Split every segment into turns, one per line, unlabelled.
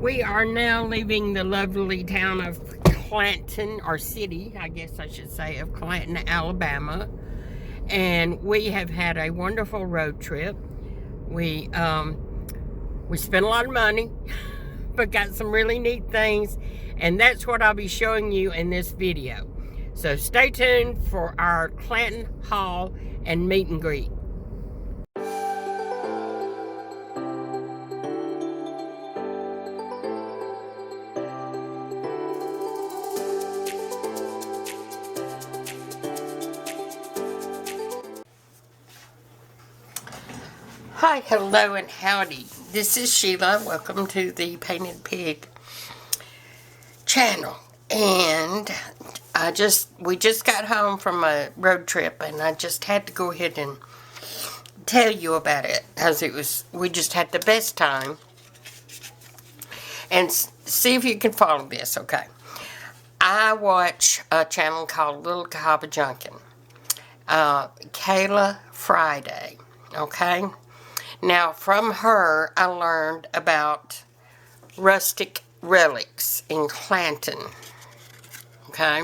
We are now leaving the lovely town of Clanton, or city, I guess I should say, of Clanton, Alabama. And we have had a wonderful road trip. We spent a lot of money, but got some really neat things. And that's what I'll be showing you in this video. So stay tuned for our Clanton haul and meet and greet. Hi, hello, and howdy. This is Sheila. Welcome to the Painted Pig channel. And we just got home from a road trip, and I just had to go ahead and tell you about it because we just had the best time. And see if you can follow this, okay? I watch a channel called Little Cahaba Junkin. Kayla Friday, okay? Now, from her, I learned about rustic relics in Clanton, okay?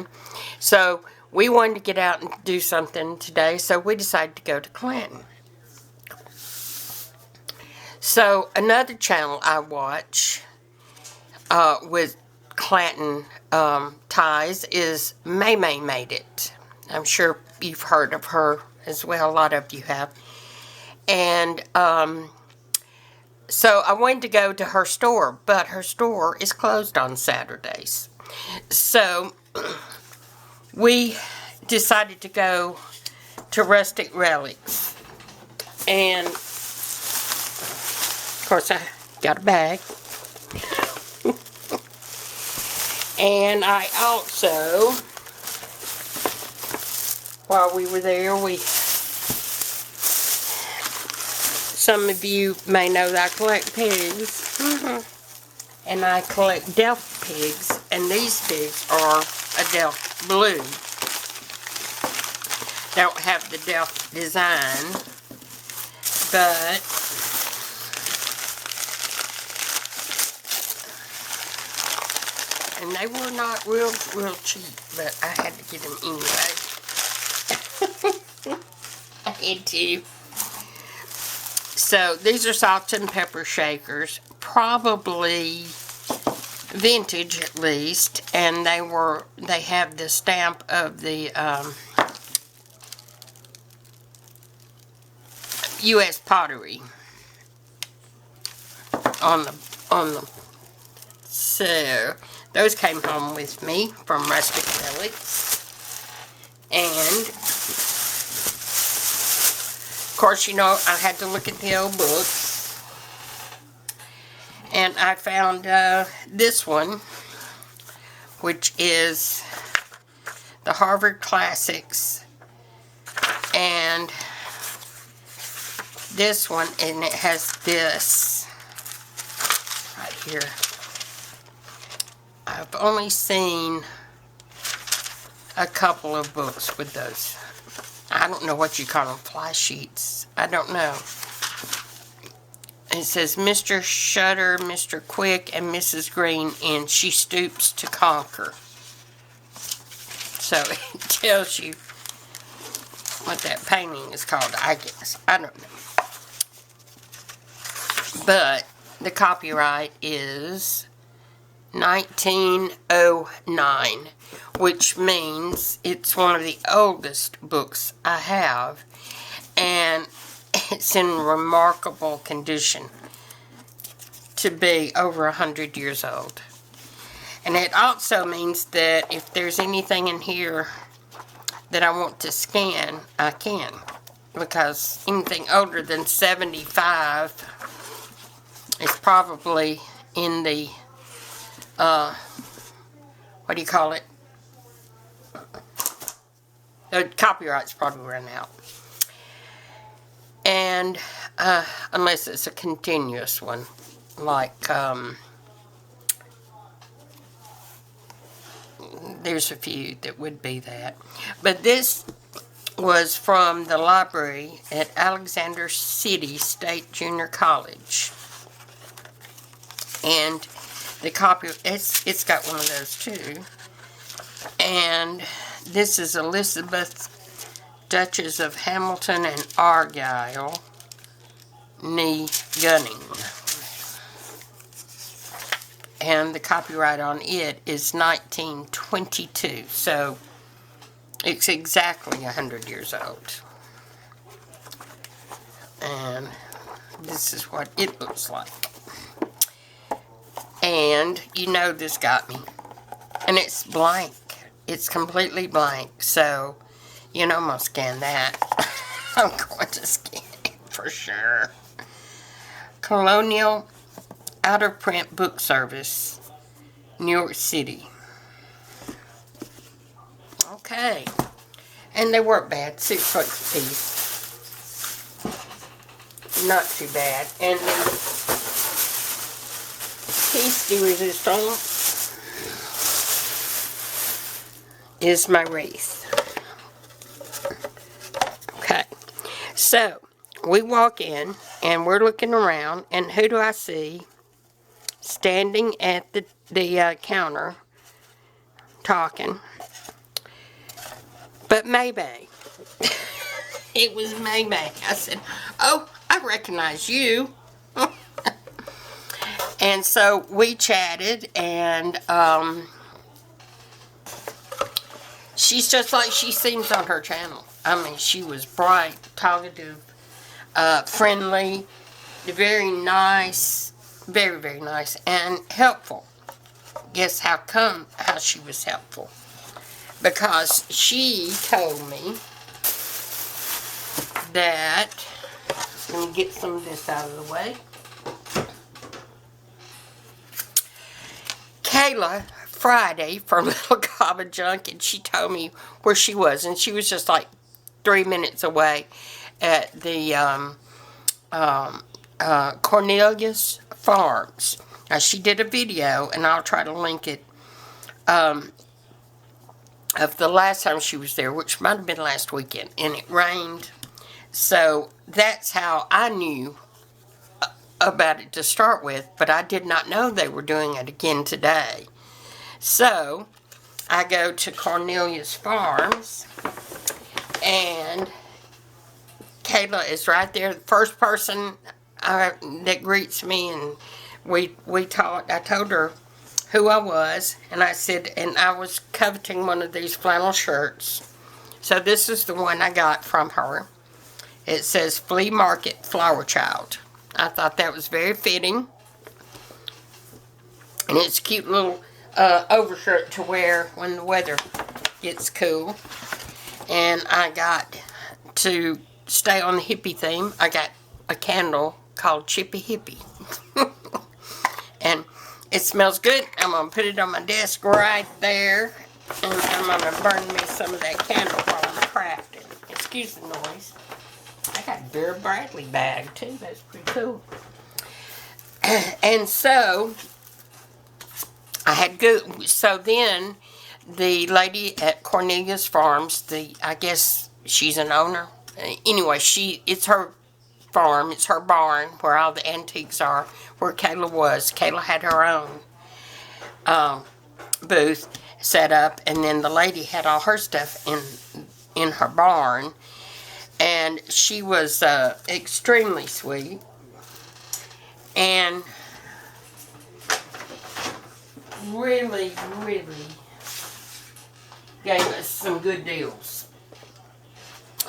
So, we wanted to get out and do something today, so we decided to go to Clanton. So, another channel I watch with Clanton ties is May Made It. I'm sure you've heard of her as well. A lot of you have. And so I wanted to go to her store, but her store is closed on Saturdays. So we decided to go to Rustic Relics. And of course I got a bag. And I also, while we were there, some of you may know that I collect pigs, and I collect Delft pigs, and these pigs are a Delft blue. They don't have the Delft design, but and they were not real cheap, but I had to get them anyway. I had to. So, these are salt and pepper shakers, probably vintage at least, and they have the stamp of the U.S. Pottery on the. So, those came home with me from Rustic Relics, and of course, you know, I had to look at the old books, and I found this one, which is the Harvard Classics, and this one, and it has this right here. I've only seen a couple of books with those. I don't know what you call them, fly sheets. I don't know. It says Mr. Shutter, Mr. Quick, and Mrs. Green, and She Stoops to Conquer. So it tells you what that painting is called, I guess. I don't know. But the copyright is 1909, which means it's one of the oldest books I have, and it's in remarkable condition to be over 100 years old. And it also means that if there's anything in here that I want to scan, I can, because anything older than 75 is probably in the what do you call it? The copyright's probably run out. And, unless it's a continuous one, like, there's a few that would be that. But this was from the library at Alexander City State Junior College. And the copy, it's got one of those too. And this is Elizabeth, Duchess of Hamilton and Argyle, knee gunning. And the copyright on it is 1922, so it's exactly 100 years old. And this is what it looks like. And you know this got me. And it's blank. It's completely blank. So, you know I'm going to scan that. I'm going to scan it for sure. Colonial Out-of-Print Book Service, New York City. Okay. And they weren't bad. $6 a piece. Not too bad. And the piece de resistance is my wreath. Okay. So, we walk in and we're looking around, and who do I see standing at the counter talking? But Maybe. It was Maybe. I said, "Oh, I recognize you." And so we chatted, and she's just like she seems on her channel. I mean, she was bright, talkative, friendly, very nice, very, very nice, and helpful. Guess how she was helpful? Because she told me that, let me get some of this out of the way. Kayla Friday from Little Gaba Junk, and she told me where she was, and she was just like 3 minutes away at the Cornelius Farms. Now, she did a video, and I'll try to link it, of the last time she was there, which might have been last weekend, and it rained. So that's how I knew about it to start with, but I did not know they were doing it again today. So I go to Cornelius Farms, and Kayla is right there, the first person that greets me, and we talked. I told her who I was, and I said, and I was coveting one of these flannel shirts. So this is the one I got from her. It says Flea Market Flower Child. I thought that was very fitting. And it's a cute little overshirt to wear when the weather gets cool. And I got, to stay on the hippie theme, I got a candle called Chippy Hippie. And it smells good. I'm going to put it on my desk right there. And I'm going to burn me some of that candle while I'm crafting. Excuse the noise. I got a Vera Bradley bag too. That's pretty cool. And so I had good. So then the lady at Cornelius Farms, I guess she's an owner. Anyway, it's her farm. It's her barn where all the antiques are. Where Kayla was. Kayla had her own booth set up, and then the lady had all her stuff in her barn. And she was extremely sweet, and really, really gave us some good deals.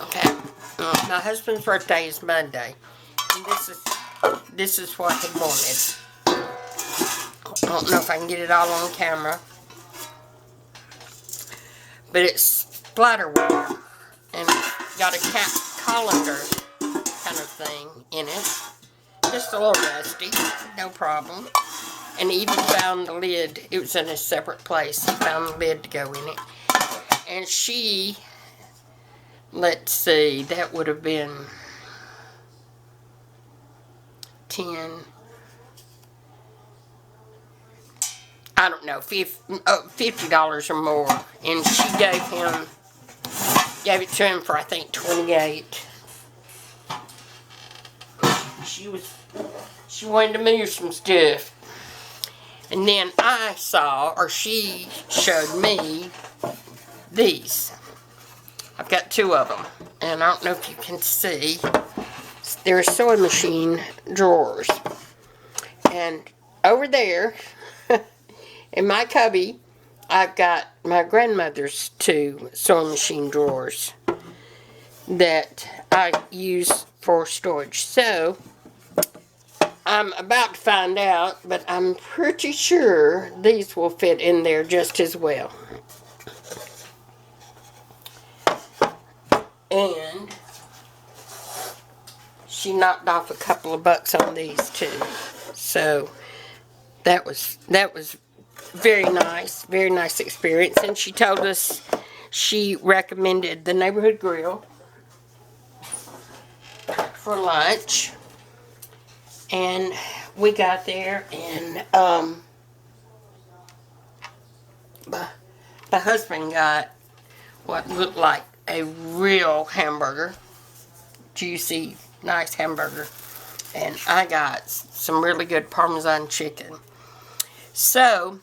Okay, my husband's birthday is Monday, and this is what he wanted. I don't know if I can get it all on camera, but it's splatterware, and it's got a colander kind of thing in it. Just a little rusty, no problem. And he even found the lid. It was in a separate place. He found the lid to go in it. And she, let's see, that would have been 10, I don't know, $50 or more. And she gave it to him for, I think, $28. She wanted to move some stuff. And then I saw, or she showed me, these. I've got two of them. And I don't know if you can see. They're sewing machine drawers. And over there, in my cubby, I've got my grandmother's two sewing machine drawers that I use for storage. So, I'm about to find out, but I'm pretty sure these will fit in there just as well. And she knocked off a couple of bucks on these too. So that was very nice experience. And she told us she recommended the Neighborhood Grill for lunch. And we got there, and my husband got what looked like a real hamburger, juicy, nice hamburger, and I got some really good Parmesan chicken. So,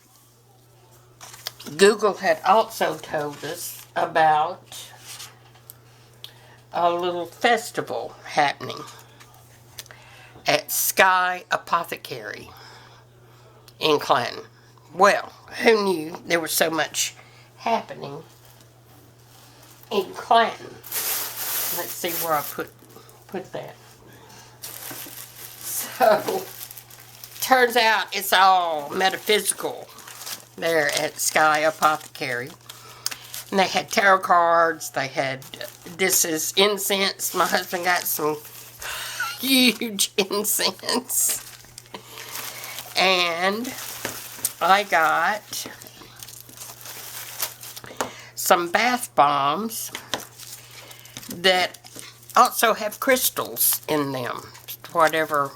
Google had also told us about a little festival happening at Sky Apothecary in Clanton. Well, who knew there was so much happening in Clanton? Let's see where I put that. So, turns out it's all metaphysical there at Sky Apothecary. And they had tarot cards, they had, this is incense. My husband got some huge incense. And I got some bath bombs that also have crystals in them. Whatever,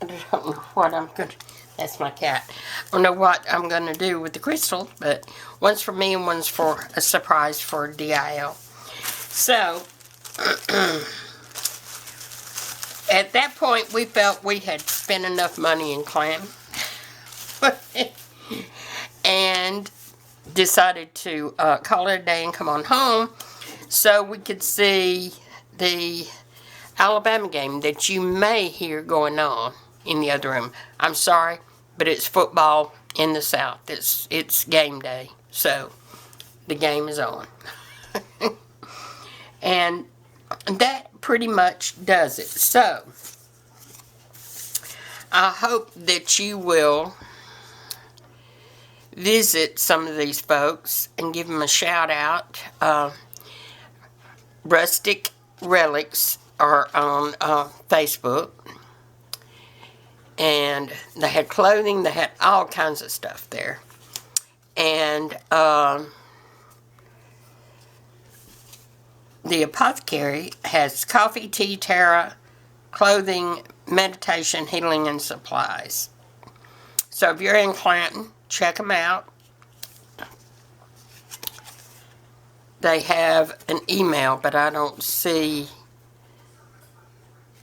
I don't know what I'm going to, that's my cat. I don't know what I'm going to do with the crystal, but one's for me and one's for a surprise for DIL. So, at that point, we felt we had spent enough money in Clanton and decided to call it a day and come on home so we could see the Alabama game that you may hear going on in the other room. I'm sorry, but it's football in the South. It's game day, so the game is on. And that pretty much does it. So, I hope that you will visit some of these folks and give them a shout out. Rustic Relics are on Facebook. And they had clothing, they had all kinds of stuff there. And the Apothecary has coffee, tea, tarot, clothing, meditation, healing, and supplies. So if you're in Clanton, check them out. They have an email, but I don't see.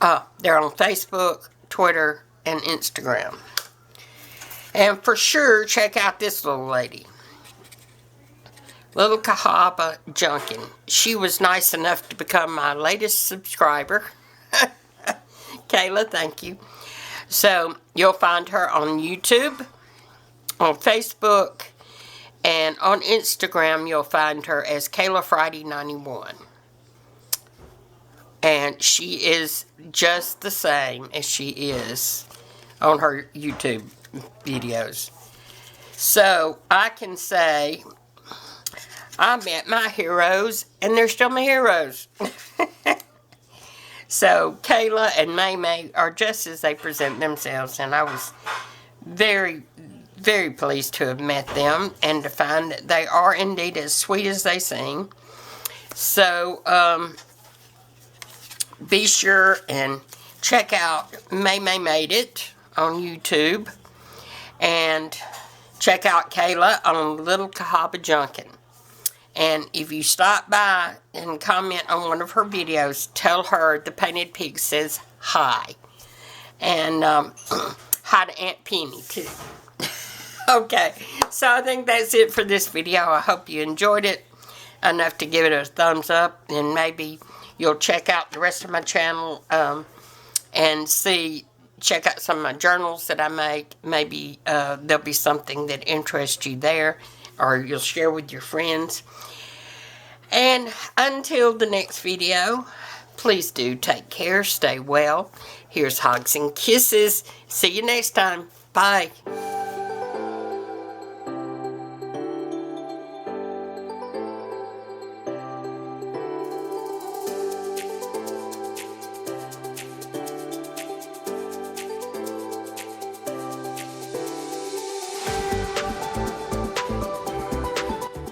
They're on Facebook, Twitter, and Instagram. And for sure, check out this little lady. Little Cahaba Junkin. She was nice enough to become my latest subscriber. Kayla, thank you. So, you'll find her on YouTube, on Facebook, and on Instagram, you'll find her as Kayla Friday 91. And she is just the same as she is on her YouTube videos. So, I can say, I met my heroes, and they're still my heroes. So, Kayla and May are just as they present themselves, and I was very, very pleased to have met them, and to find that they are indeed as sweet as they sing. So, be sure and check out May Made It on YouTube, and check out Kayla on Little Cahaba Junkin. And if you stop by and comment on one of her videos, tell her the Painted Pig says hi. And hi to Aunt Penny, too. Okay, so I think that's it for this video. I hope you enjoyed it enough to give it a thumbs up, and maybe you'll check out the rest of my channel and check out some of my journals that I make. Maybe there'll be something that interests you there, or you'll share with your friends. And until the next video, please do take care, stay well. Here's hugs and kisses. See you next time. Bye.